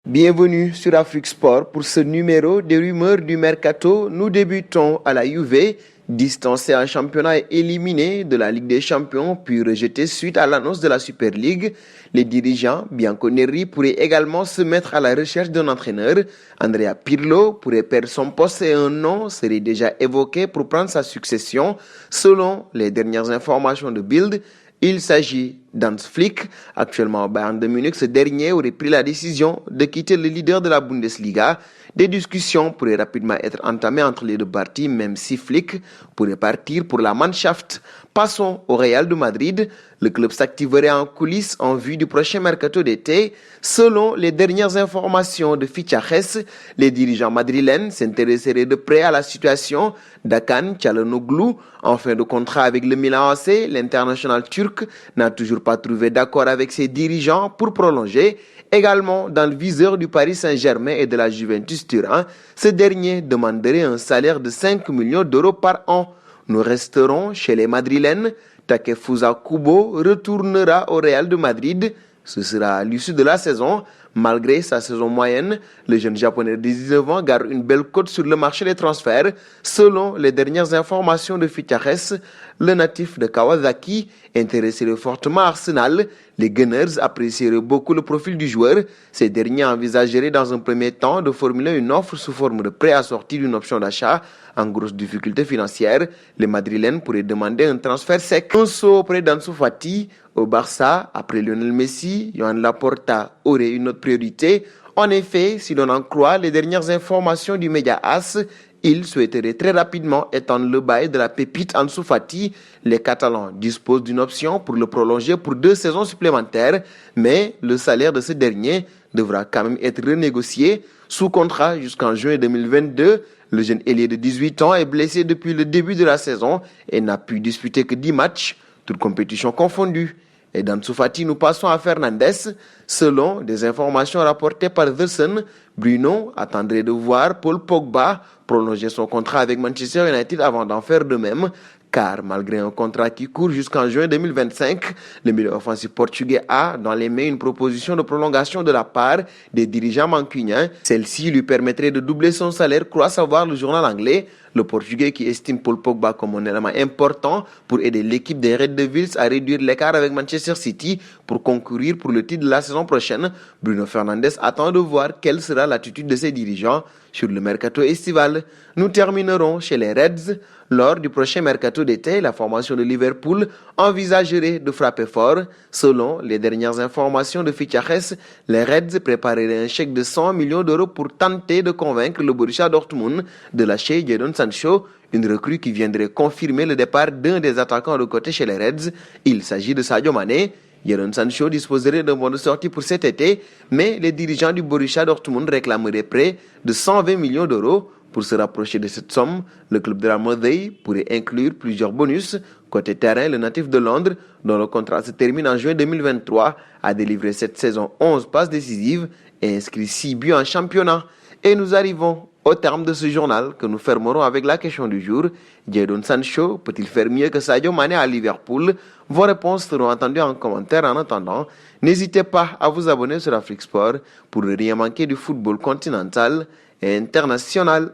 Bienvenue sur Afrique Sport pour ce numéro des rumeurs du mercato. Nous débutons à la Juve, distancé en championnat et éliminé de la Ligue des Champions, puis rejeté suite à l'annonce de la Super League. Les dirigeants Bianconeri pourraient également se mettre à la recherche d'un entraîneur. Andrea Pirlo pourrait perdre son poste et un nom serait déjà évoqué pour prendre sa succession. Selon les dernières informations de Bild, il s'agit d'Hans Flick. Actuellement au Bayern de Munich, ce dernier aurait pris la décision de quitter le leader de la Bundesliga. Des discussions pourraient rapidement être entamées entre les deux parties, même si Flick pourrait partir pour la Mannschaft. Passons au Real de Madrid. Le club s'activerait en coulisses en vue du prochain mercato d'été. Selon les dernières informations de Fichajes, les dirigeants madrilènes s'intéresseraient de près à la situation d'Hakan Çalhanoğlu. En fin de contrat avec le Milan AC, l'international turc n'a toujours pas trouvé d'accord avec ses dirigeants pour prolonger. Également dans le viseur du Paris Saint-Germain et de la Juventus Turin, ce dernier demanderait un salaire de 5 millions d'euros par an. Nous resterons chez les Madrilènes. Takefusa Kubo retournera au Real de Madrid. Ce sera à l'issue de la saison. Malgré sa saison moyenne, le jeune japonais de 19 ans garde une belle cote sur le marché des transferts. Selon les dernières informations de Fichajes, le natif de Kawasaki intéresserait fortement Arsenal. Les Gunners apprécieraient beaucoup le profil du joueur. Ces derniers envisageraient dans un premier temps de formuler une offre sous forme de prêt assorti d'une option d'achat. En grosse difficulté financière, les Madrilènes pourraient demander un transfert sec. Un saut auprès d'Ansu Fati au Barça, après Lionel Messi, Joan Laporta aurait une autre priorité. En effet, si l'on en croit les dernières informations du média AS, il souhaiterait très rapidement étendre le bail de la pépite Ansu Fati. Les Catalans disposent d'une option pour le prolonger pour 2 saisons supplémentaires, mais le salaire de ce dernier devra quand même être renégocié. Sous contrat jusqu'en juin 2022, le jeune ailier de 18 ans est blessé depuis le début de la saison et n'a pu disputer que 10 matchs, toutes compétitions confondues. Et d'Ansu Fati, nous passons à Fernandes. Selon des informations rapportées par The Sun, Bruno attendrait de voir Paul Pogba prolonger son contrat avec Manchester United avant d'en faire de même. Car malgré un contrat qui court jusqu'en juin 2025, le milieu offensif portugais a dans les mains une proposition de prolongation de la part des dirigeants mancuniens. Celle-ci lui permettrait de doubler son salaire, croit savoir le journal anglais. Le Portugais qui estime Paul Pogba comme un élément important pour aider l'équipe des Red Devils à réduire l'écart avec Manchester City pour concourir pour le titre de la saison prochaine. Bruno Fernandes attend de voir quelle sera l'attitude de ses dirigeants sur le mercato estival. Nous terminerons chez les Reds. Lors du prochain mercato d'été, la formation de Liverpool envisagerait de frapper fort. Selon les dernières informations de Fichajes, les Reds prépareraient un chèque de 100 millions d'euros pour tenter de convaincre le Borussia Dortmund de lâcher Jadon Sancho, une recrue qui viendrait confirmer le départ d'un des attaquants de côté chez les Reds. Il s'agit de Sadio Mané. Jadon Sancho disposerait d'un bon de sortie pour cet été, mais les dirigeants du Borussia Dortmund réclameraient près de 120 millions d'euros. Pour se rapprocher de cette somme, le club de la Mother pourrait inclure plusieurs bonus. Côté terrain, le natif de Londres, dont le contrat se termine en juin 2023, a délivré cette saison 11 passes décisives et inscrit 6 buts en championnat. Et nous arrivons au terme de ce journal que nous fermerons avec la question du jour. Jadon Sancho peut-il faire mieux que Sadio Mané à Liverpool? Vos réponses seront entendues en commentaire. En attendant, n'hésitez pas à vous abonner sur Afrique Sport pour ne rien manquer du football continental et international.